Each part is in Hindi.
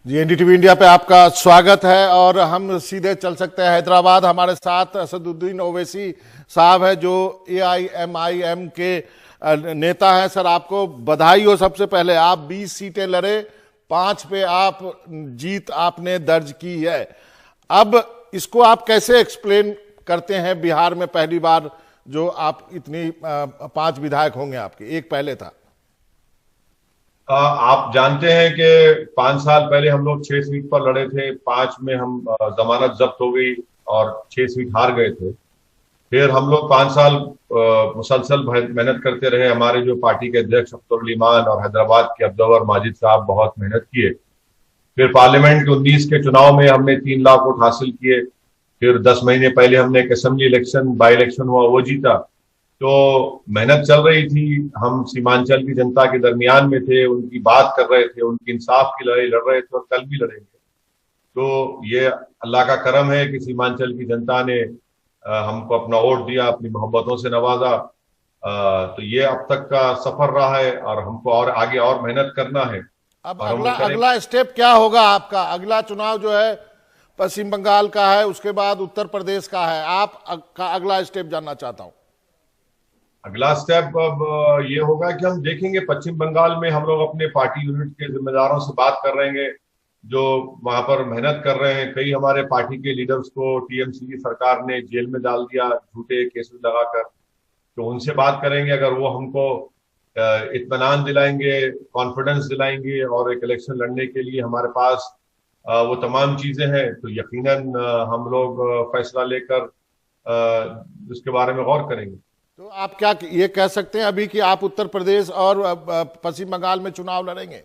जी, एनडीटीवी इंडिया पे आपका स्वागत है और हम सीधे चल सकते हैं हैदराबाद। हमारे साथ असदुद्दीन ओवैसी साहब है जो एआईएमआईएम के नेता हैं। सर, आपको बधाई हो। सबसे पहले आप 20 सीटें लड़े, 5 पे आप जीत आपने दर्ज की है। अब इसको आप कैसे एक्सप्लेन करते हैं? बिहार में पहली बार जो आप इतनी 5 विधायक होंगे, आपके एक पहले था। आप जानते हैं कि 5 साल पहले हम लोग 6 सीट पर लड़े थे। 5 में हम जमानत जब्त हो गई और 6 सीट हार गए थे। फिर हम लोग 5 साल मुसलसल मेहनत करते रहे। हमारे जो पार्टी के अध्यक्ष अख्तर ईमान और हैदराबाद के अब्दुल माजिद साहब बहुत मेहनत किए। फिर पार्लियामेंट के 19 के चुनाव में हमने 3 लाख वोट हासिल किए। फिर 10 महीने पहले हमने एक असेंबली इलेक्शन बाई इलेक्शन हुआ, वो जीता। तो मेहनत चल रही थी। हम सीमांचल की जनता के दरमियान में थे, उनकी बात कर रहे थे, उनकी इंसाफ की लड़ाई लड़ रहे थे और कल भी लड़ेंगे। तो ये अल्लाह का करम है कि सीमांचल की जनता ने हमको अपना वोट दिया, अपनी मोहब्बतों से नवाजा। तो ये अब तक का सफर रहा है और हमको और आगे और मेहनत करना है। अब और हम अगला स्टेप क्या होगा आपका? अगला चुनाव जो है पश्चिम बंगाल का है, उसके बाद उत्तर प्रदेश का है। आप का अगला स्टेप जानना चाहता हूं। अगला स्टेप अब ये होगा कि हम देखेंगे पश्चिम बंगाल में हम लोग अपने पार्टी यूनिट के जिम्मेदारों से बात कर रहेंगे जो वहां पर मेहनत कर रहे हैं। कई हमारे पार्टी के लीडर्स को टीएमसी की सरकार ने जेल में डाल दिया झूठे केसेस लगाकर। तो उनसे बात करेंगे, अगर वो हमको इत्मीनान दिलाएंगे, कॉन्फिडेंस दिलाएंगे और एक इलेक्शन लड़ने के लिए हमारे पास वो तमाम चीजें हैं, तो यकीनन हम लोग फैसला लेकर इसके बारे में गौर करेंगे। तो आप क्या ये कह सकते हैं अभी कि आप उत्तर प्रदेश और पश्चिम बंगाल में चुनाव लड़ेंगे?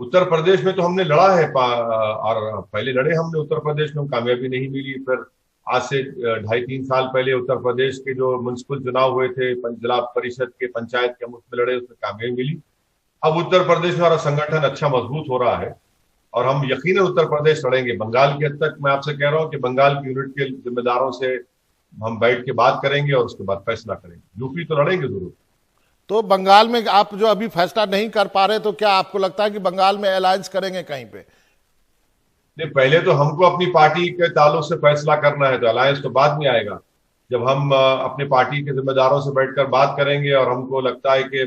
उत्तर प्रदेश में तो हमने लड़ा है और पहले लड़े हमने उत्तर प्रदेश में, कामयाबी नहीं मिली। फिर आज से 2.5-3 साल पहले उत्तर प्रदेश के जो म्युनिसिपल चुनाव हुए थे, जिला परिषद के, पंचायत के, हम उसमें लड़े, उसमें कामयाबी मिली। अब उत्तर प्रदेश में हमारा संगठन अच्छा मजबूत हो रहा है और हम यकीनन उत्तर प्रदेश लड़ेंगे। बंगाल के हद तक मैं आपसे कह रहा हूं कि बंगाल की यूनिट के जिम्मेदारों से हम बैठ के बात करेंगे और उसके बाद फैसला करेंगे। यूपी तो लड़ेंगे जरूर। तो बंगाल में आप जो अभी फैसला नहीं कर पा रहे, तो क्या आपको लगता है कि बंगाल में अलायंस करेंगे कहीं पे? नहीं, पहले तो हमको अपनी पार्टी के ताल्लुक से फैसला करना है, तो अलायंस तो बाद में आएगा। जब हम अपने पार्टी के जिम्मेदारों से बैठकर बात करेंगे और हमको लगता है कि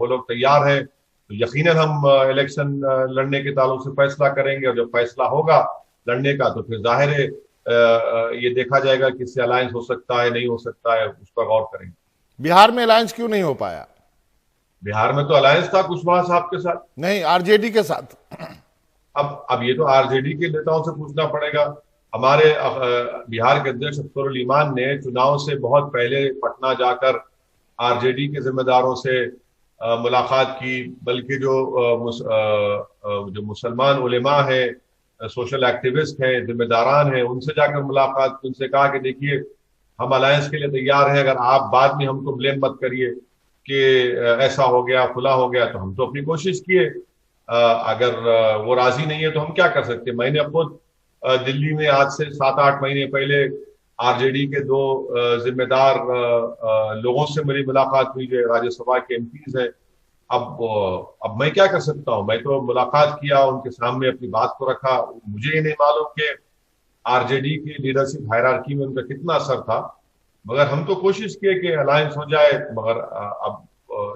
वो लोग तैयार हैं, तो यकीनन हम इलेक्शन लड़ने के ताल्लुक से फैसला करेंगे। और जब फैसला होगा लड़ने का, तो फिर जाहिर है ये देखा जाएगा कि इससे अलायंस हो सकता है, नहीं हो सकता है, उस पर गौर करेंगे। बिहार में अलायंस क्यों नहीं हो पाया? बिहार में तो अलायंस था कुशवाहा साहब के साथ। नहीं, आरजेडी के साथ। अब ये तो आरजेडी के नेताओं से पूछना पड़ेगा। हमारे बिहार के अध्यक्ष अख्तर ईमान ने चुनाव से बहुत पहले पटना जाकर आरजेडी के जिम्मेदारों से मुलाकात की। बल्कि जो मुसलमान उलेमा है, सोशल एक्टिविस्ट हैं, जिम्मेदारान हैं, उनसे जाकर मुलाकात की। उनसे कहा कि देखिए, हम अलायंस के लिए तैयार हैं, अगर आप बाद में हमको ब्लेम मत करिए कि ऐसा हो गया, खुला हो गया। तो हम तो अपनी कोशिश किए। अगर वो राजी नहीं है तो हम क्या कर सकते हैं। मैंने खुद दिल्ली में आज से 7-8 महीने पहले आरजेडी के 2 जिम्मेदार लोगों से मेरी मुलाकात हुई जो राज्यसभा के एमपीज हैं। अब मैं क्या कर सकता हूं? मैं तो मुलाकात किया, उनके सामने अपनी बात को रखा। मुझे ये नहीं मालूम कि आरजेडी की लीडरशिप हायरार्की में उनका कितना असर था, मगर हम तो कोशिश किए कि अलायंस हो जाए। मगर अब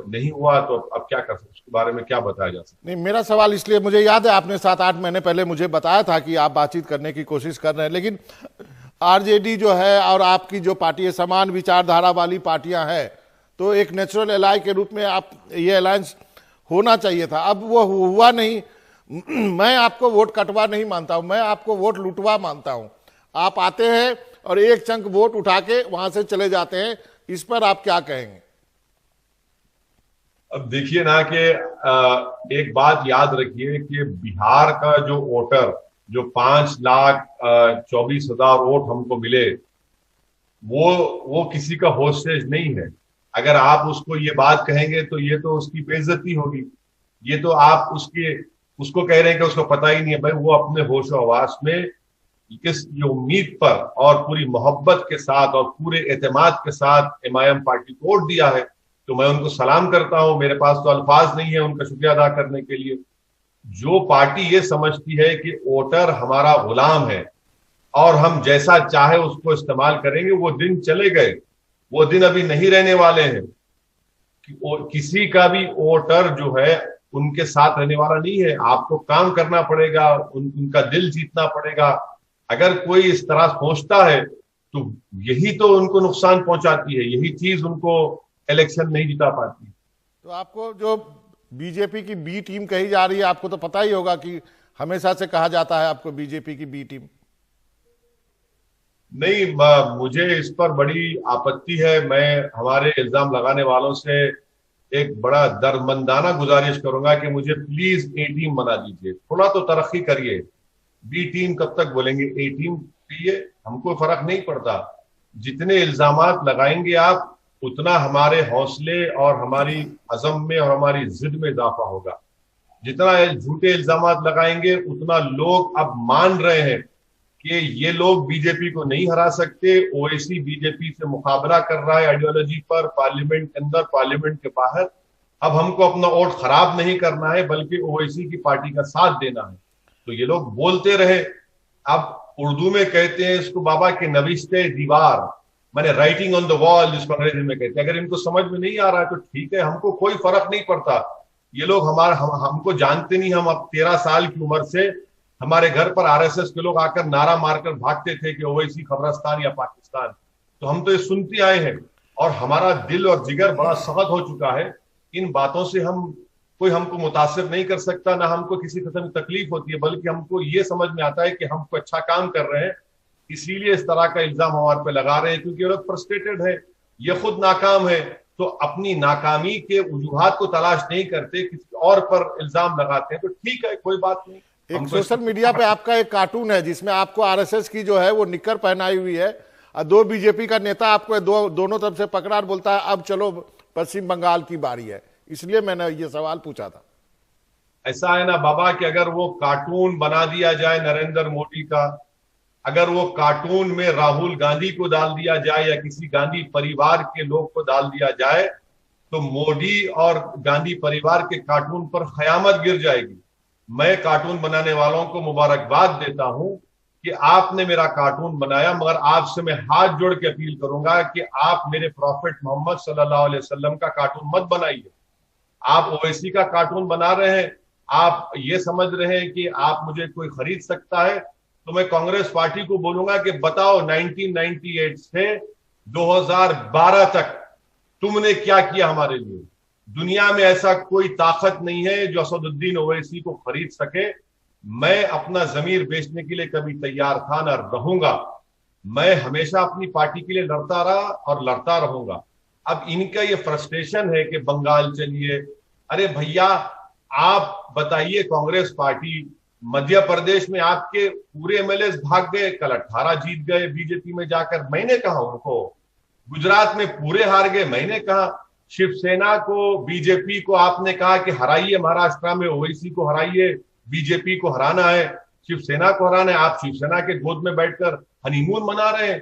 नहीं हुआ, तो अब क्या कर सकते, उसके बारे में क्या बताया जा सकता? नहीं, मेरा सवाल इसलिए, मुझे याद है आपने 7-8 महीने पहले मुझे बताया था कि आप बातचीत करने की कोशिश कर रहे हैं, लेकिन आरजेडी जो है और आपकी जो पार्टी है, समान विचारधारा वाली पार्टियां हैं, तो एक नेचुरल एलाय के रूप में आप ये अलायंस होना चाहिए था। अब वो हुआ नहीं। मैं आपको वोट कटवा नहीं मानता हूं, मैं आपको वोट लुटवा मानता हूं। आप आते हैं और एक चंक वोट उठा के वहां से चले जाते हैं। इस पर आप क्या कहेंगे? अब देखिए ना कि एक बात याद रखिए कि बिहार का जो वोटर, जो 5,24,000 वोट हमको मिले, वो किसी का होस्टेज नहीं है। अगर आप उसको ये बात कहेंगे तो ये तो उसकी बेइज्जती होगी। ये तो आप उसको कह रहे हैं कि उसको पता ही नहीं है। भाई, वो अपने होशो हवास में किस ये उम्मीद पर और पूरी मोहब्बत के साथ और पूरे एतमाद के साथ एमआईएम पार्टी को वोट दिया है, तो मैं उनको सलाम करता हूं। मेरे पास तो अल्फाज नहीं है उनका शुक्रिया अदा करने के लिए। जो पार्टी ये समझती है कि वोटर हमारा गुलाम है और हम जैसा चाहे उसको इस्तेमाल करेंगे, वो दिन चले गए। वो दिन अभी नहीं रहने वाले हैं कि किसी का भी वोटर जो है उनके साथ रहने वाला नहीं है। आपको काम करना पड़ेगा, उनका दिल जीतना पड़ेगा। अगर कोई इस तरह सोचता है तो यही तो उनको नुकसान पहुंचाती है, यही चीज उनको इलेक्शन नहीं जिता पाती। तो आपको जो बीजेपी की बी टीम कही जा रही है, आपको तो पता ही होगा कि हमेशा से कहा जाता है आपको बीजेपी की बी टीम। नहीं, मुझे इस पर बड़ी आपत्ति है। मैं हमारे इल्जाम लगाने वालों से एक बड़ा दर्दमंदाना गुजारिश करूंगा कि मुझे प्लीज ए टीम बना दीजिए, थोड़ा तो तरक्की करिए। बी टीम कब तक बोलेंगे, ए टीम कहिए, हमको फर्क नहीं पड़ता। जितने इल्जामात लगाएंगे आप, उतना हमारे हौसले और हमारी अज़म में और हमारी जिद में इजाफा होगा। जितना झूठे इल्जामात लगाएंगे, उतना लोग अब मान रहे हैं कि ये लोग बीजेपी को नहीं हरा सकते। ओवैसी बीजेपी से मुकाबला कर रहा है आइडियोलॉजी पर, पार्लियामेंट के अंदर, पार्लियामेंट के बाहर। अब हमको अपना वोट खराब नहीं करना है, बल्कि ओवैसी की पार्टी का साथ देना है। तो ये लोग बोलते रहे। अब उर्दू में कहते हैं इसको बाबा के नविश्ते दीवार, माने राइटिंग ऑन द वॉल, जिसको अंग्रेजी में कहते हैं। अगर इनको समझ में नहीं आ रहा है तो ठीक है, हमको कोई फर्क नहीं पड़ता। ये लोग हमको जानते नहीं। हम अब 13 साल की उम्र से हमारे घर पर आरएसएस के लोग आकर नारा मारकर भागते थे कि ओवैसी खबरस्तान या पाकिस्तान। तो हम तो ये सुनते आए हैं और हमारा दिल और जिगर बड़ा सख्त हो चुका है। इन बातों से कोई हमको मुतासिर नहीं कर सकता, ना हमको किसी किस्म की तकलीफ होती है, बल्कि हमको ये समझ में आता है कि हम कोई अच्छा काम कर रहे हैं, इसीलिए इस तरह का इल्जाम हमारे पे लगा रहे हैं। क्योंकि ये लोग फ्रस्ट्रेटेड है, ये खुद नाकाम है, तो अपनी नाकामी के वजूहात को तलाश नहीं करते, किसी और पर इल्जाम लगाते हैं। तो ठीक है, कोई बात नहीं। एक सोशल मीडिया पे आपका एक कार्टून है जिसमें आपको आरएसएस की जो है वो निक्कर पहनाई हुई है और दो बीजेपी का नेता आपको दोनों तरफ से पकड़ा और बोलता है अब चलो पश्चिम बंगाल की बारी है। इसलिए मैंने ये सवाल पूछा था। ऐसा है ना बाबा कि अगर वो कार्टून बना दिया जाए नरेंद्र मोदी का, अगर वो कार्टून में राहुल गांधी को डाल दिया जाए या किसी गांधी परिवार के लोग को डाल दिया जाए, तो मोदी और गांधी परिवार के कार्टून पर कयामत गिर जाएगी। मैं कार्टून बनाने वालों को मुबारकबाद देता हूं कि आपने मेरा कार्टून बनाया, मगर आपसे मैं हाथ जोड़ के अपील करूंगा कि आप मेरे प्रॉफिट मोहम्मद सल्लल्लाहु अलैहि वसल्लम का कार्टून मत बनाइए। आप ओवैसी का कार्टून बना रहे हैं, आप ये समझ रहे हैं कि आप मुझे कोई खरीद सकता है। तो मैं कांग्रेस पार्टी को बोलूंगा कि बताओ 1998 से 2012 तक तुमने क्या किया हमारे लिए। दुनिया में ऐसा कोई ताकत नहीं है जो असदुद्दीन ओवैसी को खरीद सके। मैं अपना जमीर बेचने के लिए कभी तैयार था न रहूंगा। मैं हमेशा अपनी पार्टी के लिए लड़ता रहा और लड़ता रहूंगा। अब इनका ये फ्रस्ट्रेशन है कि बंगाल चलिए। अरे भैया, आप बताइए, कांग्रेस पार्टी मध्य प्रदेश में आपके पूरे एमएलए भाग गए, कल 18 जीत गए बीजेपी में जाकर, मैंने कहा उनको। गुजरात में पूरे हार गए, मैंने कहा। शिवसेना को, बीजेपी को आपने कहा कि हराइए, महाराष्ट्र में ओवैसी को हराइए, बीजेपी को हराना है, शिवसेना को हराना है। आप शिवसेना के गोद में बैठकर हनीमून मना रहे हैं।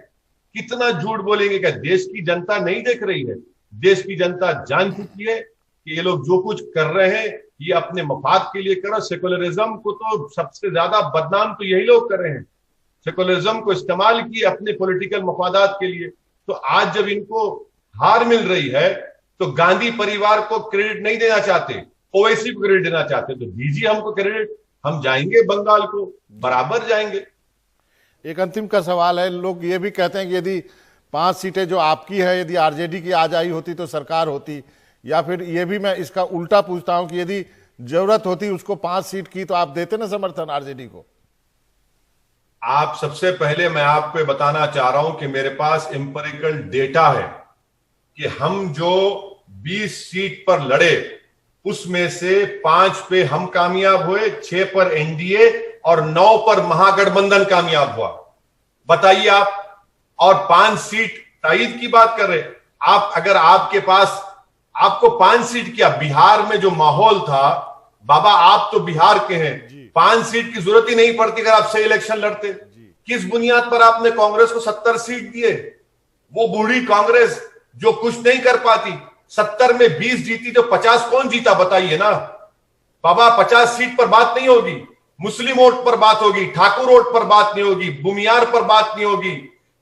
कितना झूठ बोलेंगे? क्या देश की जनता नहीं देख रही है? देश की जनता जान चुकी है कि ये लोग जो कुछ कर रहे हैं ये अपने मफाद के लिए कर रहे हैं। सेकुलरिज्म को तो सबसे ज्यादा बदनाम तो यही लोग कर रहे हैं। सेकुलरिज्म को इस्तेमाल किए अपने पॉलिटिकल मफादात के लिए। तो आज जब इनको हार मिल रही है तो गांधी परिवार को क्रेडिट नहीं देना चाहते, ओवैसी को क्रेडिट देना चाहते। तो दीजिए हमको क्रेडिट, हम जाएंगे बंगाल को, बराबर जाएंगे। एक अंतिम का सवाल है, लोग ये भी कहते हैं कि यदि 5 सीटें जो आपकी है, यदि आरजेडी की आ जाई होती तो सरकार होती, या फिर ये भी मैं इसका उल्टा पूछता हूं कि यदि जरूरत होती उसको 5 सीट की तो आप देते ना समर्थन आरजेडी को? आप सबसे पहले मैं आपको बताना चाह रहा हूं कि मेरे पास एम्पिरिकल डेटा है कि हम जो 20 सीट पर लड़े उसमें से 5 पे हम कामयाब हुए, 6 पर एनडीए और 9 पर महागठबंधन कामयाब हुआ। बताइए आप। और 5 सीट तायद की बात कर रहे आप। अगर आपके पास, आपको 5 सीट क्या, बिहार में जो माहौल था बाबा, आप तो बिहार के हैं, 5 सीट की जरूरत ही नहीं पड़ती अगर आप सही इलेक्शन लड़ते। किस बुनियाद पर आपने कांग्रेस को 70 सीट दिए? वो बूढ़ी कांग्रेस जो कुछ नहीं कर पाती, 70 में 20 जीती तो 50 कौन जीता? बताइए ना। बाबा 50 सीट पर बात नहीं होगी, मुस्लिम वोट पर बात होगी, ठाकुर वोट पर बात नहीं होगी, भूमियार पर बात नहीं होगी,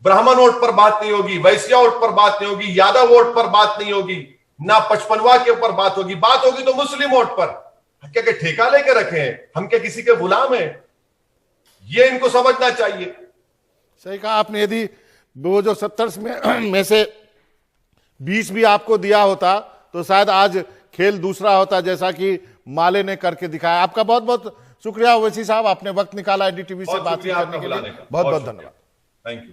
ब्राह्मण वोट पर बात नहीं होगी, वैश्या वोट पर बात नहीं होगी, यादव वोट पर बात नहीं होगी, ना 55वां के ऊपर बात होगी। बात होगी तो मुस्लिम वोट पर। क्या के ठेका लेके रखे हैं? हम क्या किसी के गुलाम हैं? ये इनको समझना चाहिए। सही कहा आपने। यदि वो जो 70 में से 20 भी आपको दिया होता तो शायद आज खेल दूसरा होता, जैसा कि माले ने करके दिखाया। आपका बहुत बहुत शुक्रिया ओवैसी साहब, आपने वक्त निकाला एनडीटीवी से बातचीत करने के लिए। बहुत बहुत धन्यवाद। Thank you.